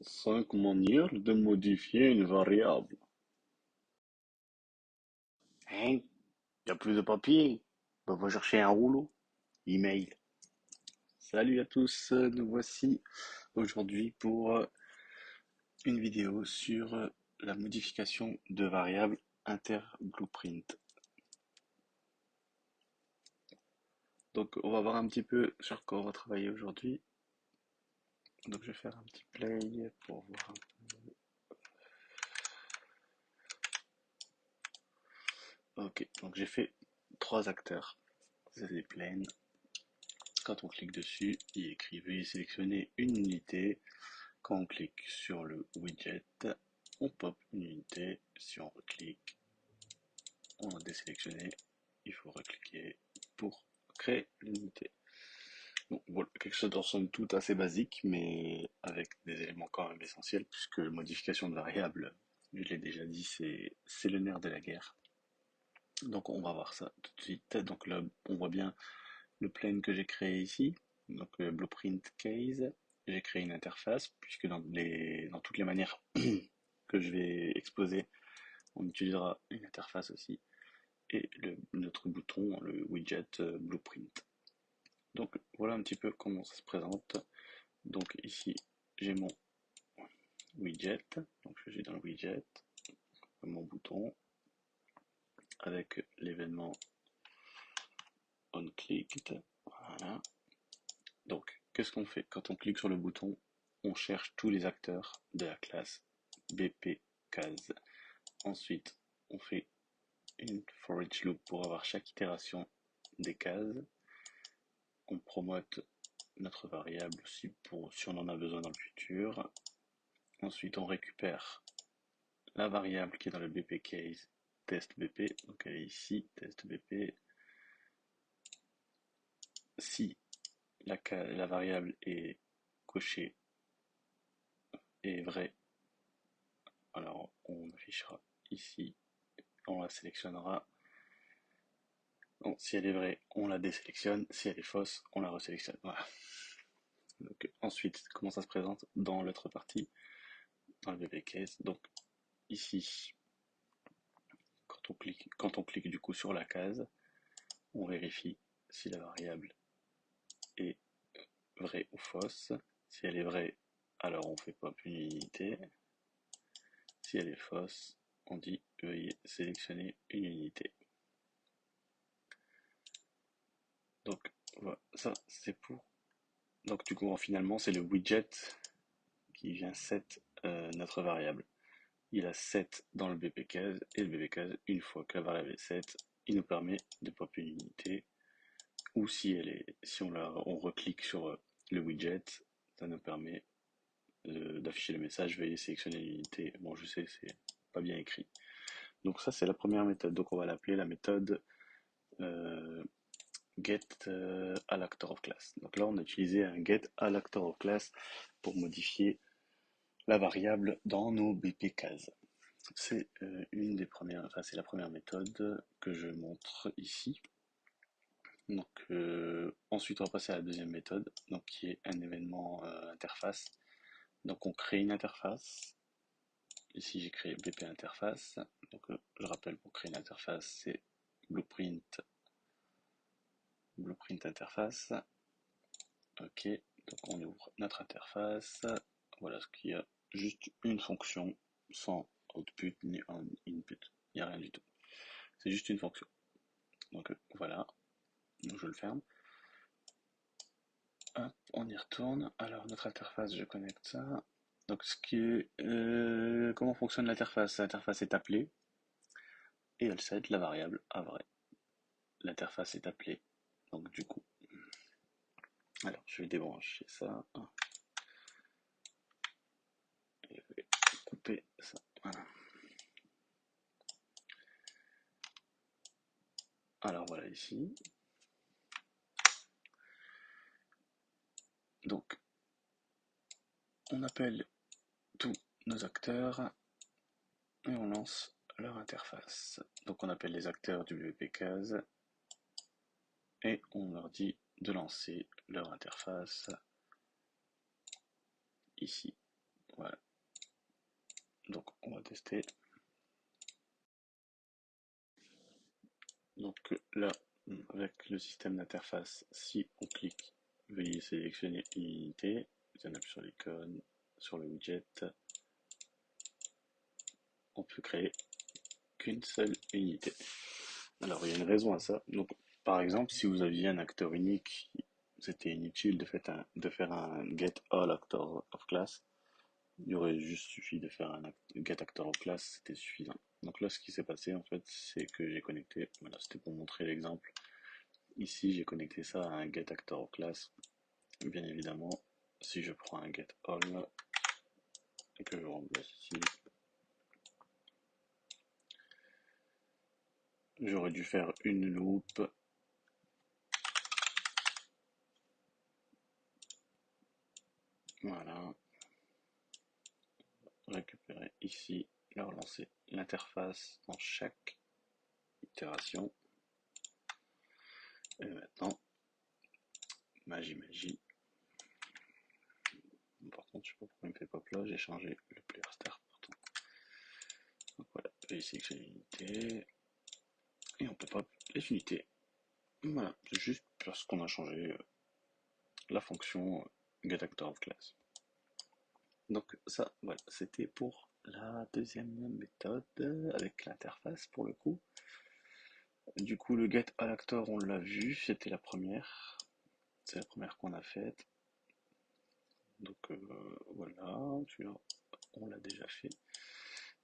Cinq manières de modifier une variable. Hein? Y a plus de papier? Bah, va chercher un rouleau. Email. Salut à tous, nous voici aujourd'hui pour une vidéo sur la modification de variables inter-blueprint. Donc on va voir un petit peu sur quoi on va travailler aujourd'hui. Donc je vais faire un petit play pour voir un peu. Ok, donc j'ai fait trois acteurs. C'est des planes. Quand on clique dessus, il est écrit veuillez sélectionner une unité. Quand on clique sur le widget, on pop une unité. Si on reclique, on a désélectionné. Il faut recliquer pour créer l'unité. Bon, voilà, quelque chose de somme toute assez basique, mais avec des éléments quand même essentiels, puisque modification de variable, je l'ai déjà dit, c'est le nerf de la guerre. Donc on va voir ça tout de suite. Donc là, on voit bien le plane que j'ai créé ici, donc le blueprint case. J'ai créé une interface, puisque dans toutes les manières que je vais exposer, on utilisera une interface aussi, et notre bouton, le widget blueprint. Donc voilà un petit peu comment ça se présente. Donc ici, j'ai mon widget, donc je suis dans le widget, mon bouton, avec l'événement onClicked, voilà. Donc, qu'est-ce qu'on fait? Quand on clique sur le bouton, on cherche tous les acteurs de la classe BPCase. Ensuite, on fait une for each loop pour avoir chaque itération des cases. On promote notre variable aussi si on en a besoin dans le futur. Ensuite, on récupère la variable qui est dans le BPCase test BP. Donc, elle est ici, test BP. Si la variable est cochée et vraie, alors on affichera ici, on la sélectionnera. Bon, si elle est vraie, on la désélectionne. Si elle est fausse, on la resélectionne. Voilà. Donc, ensuite, comment ça se présente dans l'autre partie, dans le BB case. Donc ici, quand on clique du coup sur la case, on vérifie si la variable est vraie ou fausse. Si elle est vraie, alors on fait pop une unité. Si elle est fausse, on dit veuillez sélectionner une unité. Donc voilà, ça c'est pour. Donc du coup finalement c'est le widget qui vient set notre variable. Il a set dans le bpcase et le bpcase, une fois que la variable est set, il nous permet de pop une unité, ou si on reclique sur le widget, ça nous permet d'afficher le message veuillez sélectionner l'unité. Bon, je sais, c'est pas bien écrit. Donc ça c'est la première méthode. Donc on va l'appeler la méthode get allActor of class. Donc là on a utilisé un get allActor of class pour modifier la variable dans nos bpcases. C'est c'est la première méthode que je montre ici. Donc ensuite on va passer à la deuxième méthode, donc qui est un événement interface. Donc on crée une interface. Ici j'ai créé BP interface. Donc je rappelle, pour créer une interface, c'est blueprint interface. Ok, donc on ouvre notre interface. Voilà ce qu'il y a, juste une fonction sans output ni input. Il n'y a rien du tout. C'est juste une fonction. Donc voilà, donc je le ferme. Hop, on y retourne. Alors notre interface, je connecte ça. Donc comment fonctionne l'interface? L'interface est appelée et elle set la variable à vrai. L'interface est appelée. Donc du coup, Alors, je vais débrancher ça. Et je vais couper ça. Voilà. Alors voilà ici. Donc, on appelle tous nos acteurs et on lance leur interface. Donc on appelle les acteurs du WP-Case et on leur dit de lancer leur interface ici. Voilà. Donc on va tester. Donc là, avec le système d'interface, si on clique, veuillez sélectionner une unité, on appuie sur l'icône, sur le widget, on peut créer qu'une seule unité. Alors il y a une raison à ça. Donc par exemple, si vous aviez un acteur unique, c'était inutile de faire un get all actor of class. Il aurait juste suffi de faire un get actor of class, c'était suffisant. Donc là, ce qui s'est passé en fait, c'est que j'ai connecté. Voilà, c'était pour montrer l'exemple. Ici, j'ai connecté ça à un get actor of class. Bien évidemment, si je prends un get all et que je remplace ici, j'aurais dû faire une loop. Voilà, récupérer ici, et relancer l'interface dans chaque itération. Et maintenant, magie. Par contre, je sais pas pourquoi il me fait pop là, j'ai changé le player start pourtant. Donc voilà, ici que c'est l'unité. Et on peut pop les unités. Voilà, c'est juste parce qu'on a changé la fonction getActorOfClass. Donc ça, voilà, c'était pour la deuxième méthode avec l'interface pour le coup. Du coup, le getAllActor, on l'a vu, c'était la première. C'est la première qu'on a faite. Donc voilà, celui-là, on l'a déjà fait.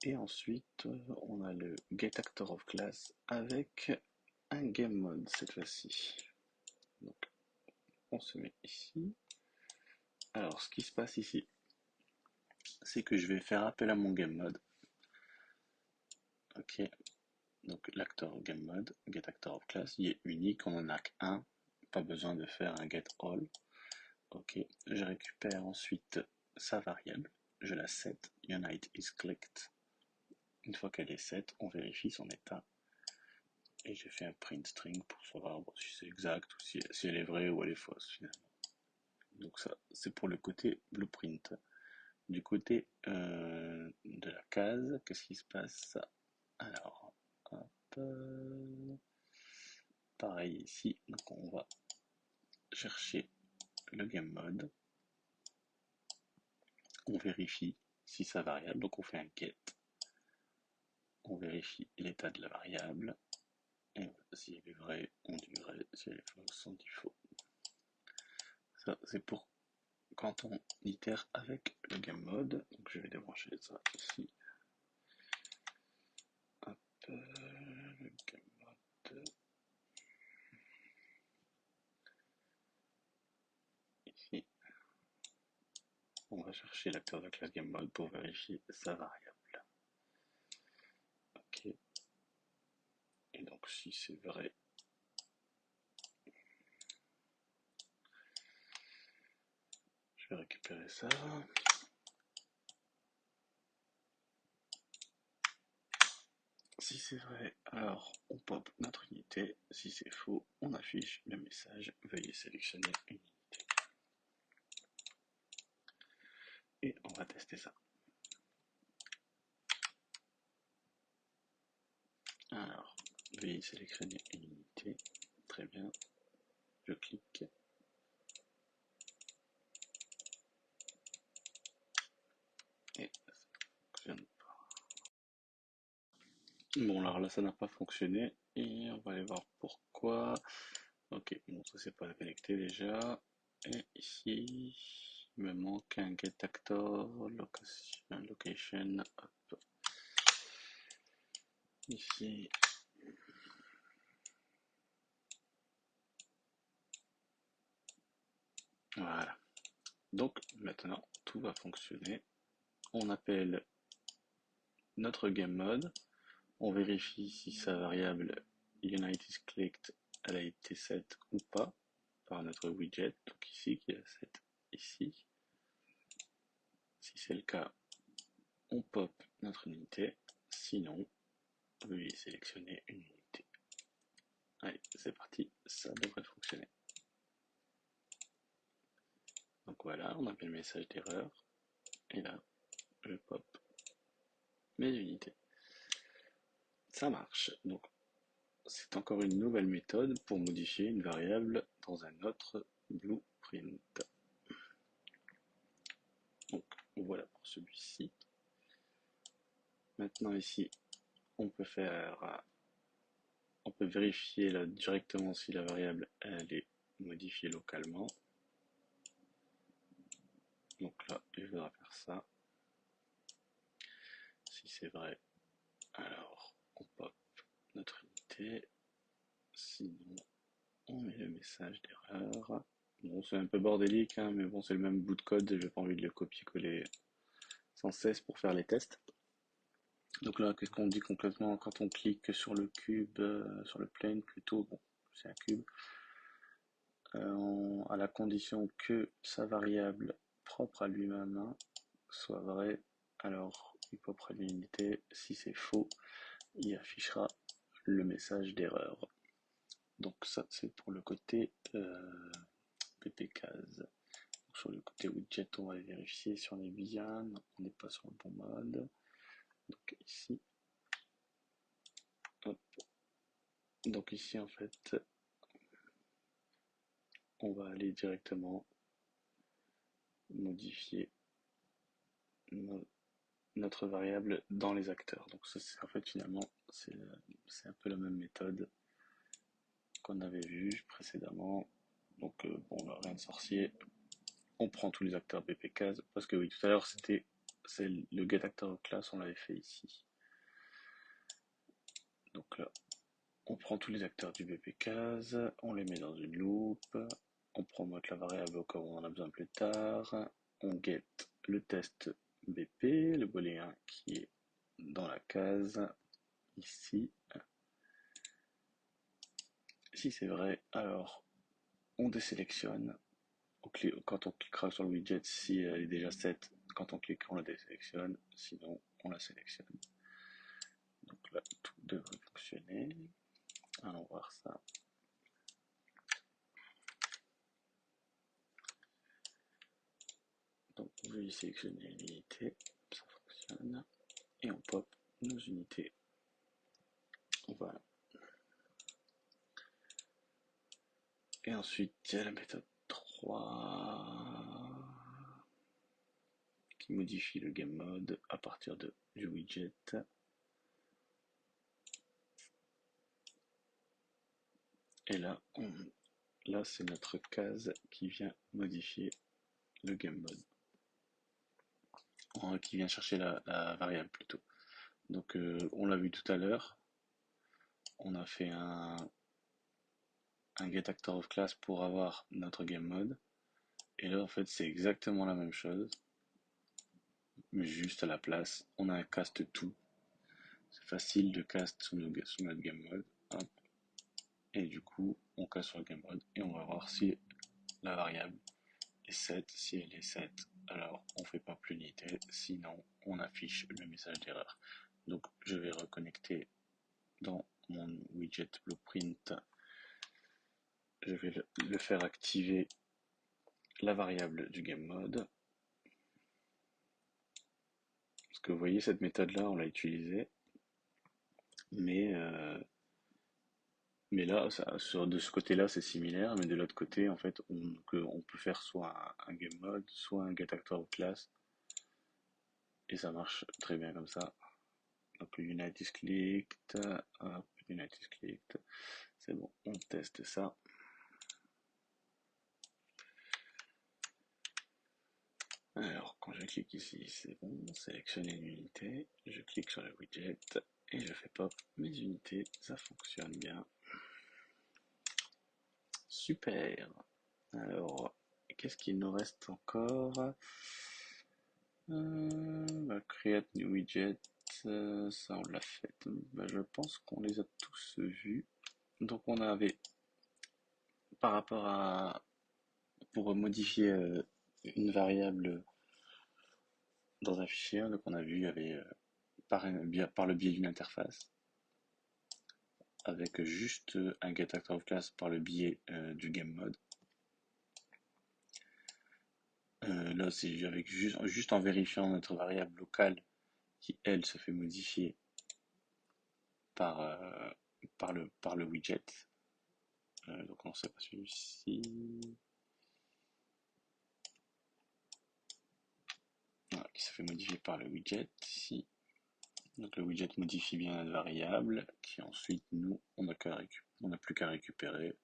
Et ensuite, on a le getActorOfClass avec un GameMod cette fois-ci. Donc, on se met ici. Alors, ce qui se passe ici, c'est que je vais faire appel à mon GameMod. Ok, donc l'acteur GameMod, getActorOfClass, il est unique, on en a qu'un, pas besoin de faire un getAll. Ok, je récupère ensuite sa variable, je la set, unite is clicked. Une fois qu'elle est set, on vérifie son état. Et j'ai fait un print string pour savoir si c'est exact ou si elle est vraie ou elle est fausse finalement. Donc ça, c'est pour le côté blueprint. Du côté de la case, qu'est-ce qui se passe? Alors, hop, pareil ici, donc on va chercher le game mode, on vérifie si sa variable, donc on fait un get, on vérifie l'état de la variable, et si elle est vraie, on dit vrai, si elle est fausse, on dit faux. Ça, c'est pour quand on itère avec le game mode. Donc je vais débrancher ça ici. Hop, le game mode. Ici. On va chercher l'acteur de la classe game mode pour vérifier sa variable. Ok. Et donc si c'est vrai, je vais récupérer ça. Si c'est vrai, alors on pop notre unité. Si c'est faux, on affiche le message veuillez sélectionner une unité. Et on va tester ça. Alors, veuillez sélectionner une unité. Très bien. Je clique. Et ça fonctionne pas. Bon, alors là, ça n'a pas fonctionné. Et on va aller voir pourquoi. Ok, bon, ça c'est pas connecté déjà. Et ici, il me manque un getActor location. Hop. Ici. Voilà. Donc maintenant, tout va fonctionner. On appelle notre GameMode. On vérifie si sa variable UnitedClicked elle a été set ou pas par notre widget. Donc ici, qui est set ici. Si c'est le cas, on pop notre unité. Sinon, veuillez sélectionner une unité. Allez, c'est parti, ça devrait fonctionner. Donc voilà, on a mis le message d'erreur. Et là, je pop mes unités. Ça marche. Donc, c'est encore une nouvelle méthode pour modifier une variable dans un autre blueprint. Donc, voilà pour celui-ci. Maintenant ici, on peut vérifier là, directement si la variable elle est modifiée localement. Donc là, il faudra faire ça. Si c'est vrai, alors on pop notre unité. Sinon, on met le message d'erreur. Bon, c'est un peu bordélique, hein, mais bon, c'est le même bout de code et j'ai pas envie de le copier-coller sans cesse pour faire les tests. Donc là, qu'est-ce qu'on dit concrètement quand on clique sur le cube, sur le plane plutôt, bon, c'est un cube, à la condition que sa variable propre à lui-même soit vraie, alors il popera l'unité. Si c'est faux, il affichera le message d'erreur. Donc ça, c'est pour le côté ppcase. Sur le côté widget, on va vérifier si on est bien, on n'est pas sur le bon mode. Donc ici, hop. Donc ici en fait, on va aller directement modifier notre variable dans les acteurs. Donc ça, c'est en fait finalement, c'est un peu la même méthode qu'on avait vu précédemment. Donc bon, là, rien de sorcier. On prend tous les acteurs BPCase parce que oui, tout à l'heure c'est le getActorClass, on l'avait fait ici. Donc là, on prend tous les acteurs du BPCase, on les met dans une loop, on promote la variable au cas où on en a besoin plus tard, on get le test BP, le booléen qui est dans la case ici. Si c'est vrai, alors on désélectionne. Quand on cliquera sur le widget, si elle est déjà set, quand on clique, on la désélectionne. Sinon, on la sélectionne. Donc là, tout devrait fonctionner. Allons voir ça. Donc, on veut y sélectionner une unité. Ça fonctionne. Et on pop nos unités. Voilà. Et ensuite, il y a la méthode 3 qui modifie le game mode à partir du widget. Et là, c'est notre case qui vient modifier le game mode. Qui vient chercher la variable plutôt. Donc on l'a vu tout à l'heure, on a fait un getActorOfClass pour avoir notre game mode. Et là en fait c'est exactement la même chose, mais juste à la place, on a un cast tout. C'est facile de cast sous notre game mode. Hop. Et du coup, on casse sur le game mode et on va voir si la variable est set. Si elle est set, alors on fait pas plus l'unité, sinon on affiche le message d'erreur. Donc je vais reconnecter dans mon widget blueprint, je vais le faire activer la variable du game mode. Parce que vous voyez, cette méthode-là, on l'a utilisée, mais là, de ce côté-là, c'est similaire, mais de l'autre côté, en fait, on peut faire soit un game mode, soit un getActorClass, et ça marche très bien comme ça. Donc UnitedClicked, hop, UnitedClicked, c'est bon, on teste ça. Alors, quand je clique ici, c'est bon, sélectionner une unité, je clique sur le widget et je fais pop mes unités, ça fonctionne bien. Super. Alors, qu'est-ce qu'il nous reste encore? Create new widget, ça on l'a fait. Je pense qu'on les a tous vus. Donc on avait par rapport à pour modifier une variable dans un fichier, donc on a vu il y avait par le biais d'une interface avec juste un getActorOfClass par le biais du GameMod. Là c'est avec juste en vérifiant notre variable locale qui elle se fait modifier par, par le widget. Donc non, c'est pas celui-ci. Voilà, qui se fait modifier par le widget ici. Donc le widget modifie bien la variable qui ensuite nous on n'a plus qu'à récupérer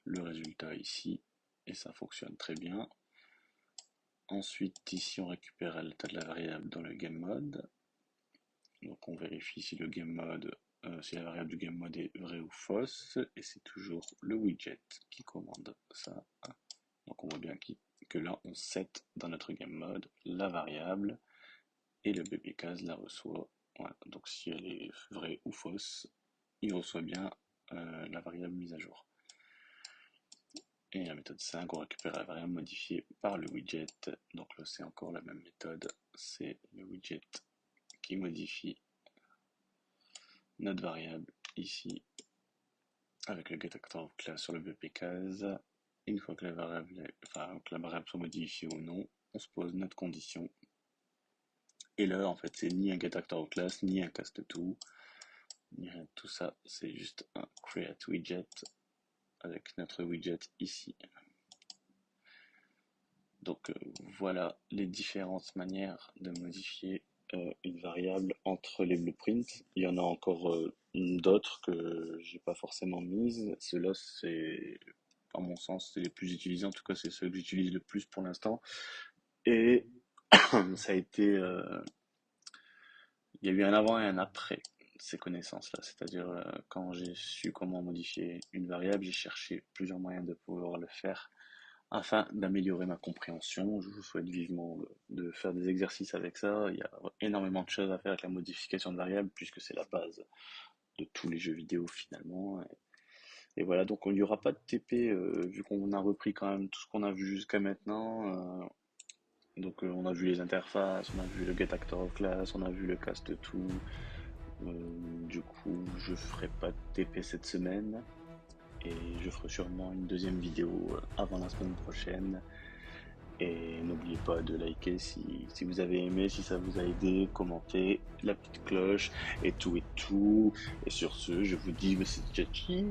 le résultat ici et ça fonctionne très bien. Ensuite ici on récupère l'état de la variable dans le GameMod. Donc on vérifie si le GameMod si la variable du GameMod est vraie ou fausse et c'est toujours le widget qui commande ça. Donc on voit bien que là on set dans notre GameMod la variable et le BBCase la reçoit. Voilà. Donc si elle est vraie ou fausse, il reçoit bien la variable mise à jour. Et la méthode 5, on récupère la variable modifiée par le widget. Donc là c'est encore la même méthode, c'est le widget qui modifie notre variable ici avec le getActorOfClass sur le BPCase. Une fois que la variable soit modifiée ou non, on se pose notre condition. Et là, en fait, c'est ni un getActorOfClass, ni un cast2, ni rien de tout ça. C'est juste un createWidget avec notre widget ici. Donc voilà les différentes manières de modifier une variable entre les blueprints. Il y en a encore d'autres que j'ai pas forcément mises. Ceux-là, c'est, à mon sens, c'est les plus utilisés. En tout cas, c'est ceux que j'utilise le plus pour l'instant. Et ça a été, il y a eu un avant et un après ces connaissances-là. C'est-à-dire quand j'ai su comment modifier une variable, j'ai cherché plusieurs moyens de pouvoir le faire afin d'améliorer ma compréhension. Je vous souhaite vivement de faire des exercices avec ça. Il y a énormément de choses à faire avec la modification de variables puisque c'est la base de tous les jeux vidéo finalement. Et voilà, donc il n'y aura pas de TP vu qu'on a repris quand même tout ce qu'on a vu jusqu'à maintenant. Donc on a vu les interfaces, on a vu le getActorOfClass, on a vu le cast2. Du coup, je ferai pas de TP cette semaine. Et je ferai sûrement une deuxième vidéo avant la semaine prochaine. Et n'oubliez pas de liker si vous avez aimé, si ça vous a aidé, commentez, la petite cloche et tout et tout. Et sur ce, je vous dis, c'est tchatchi.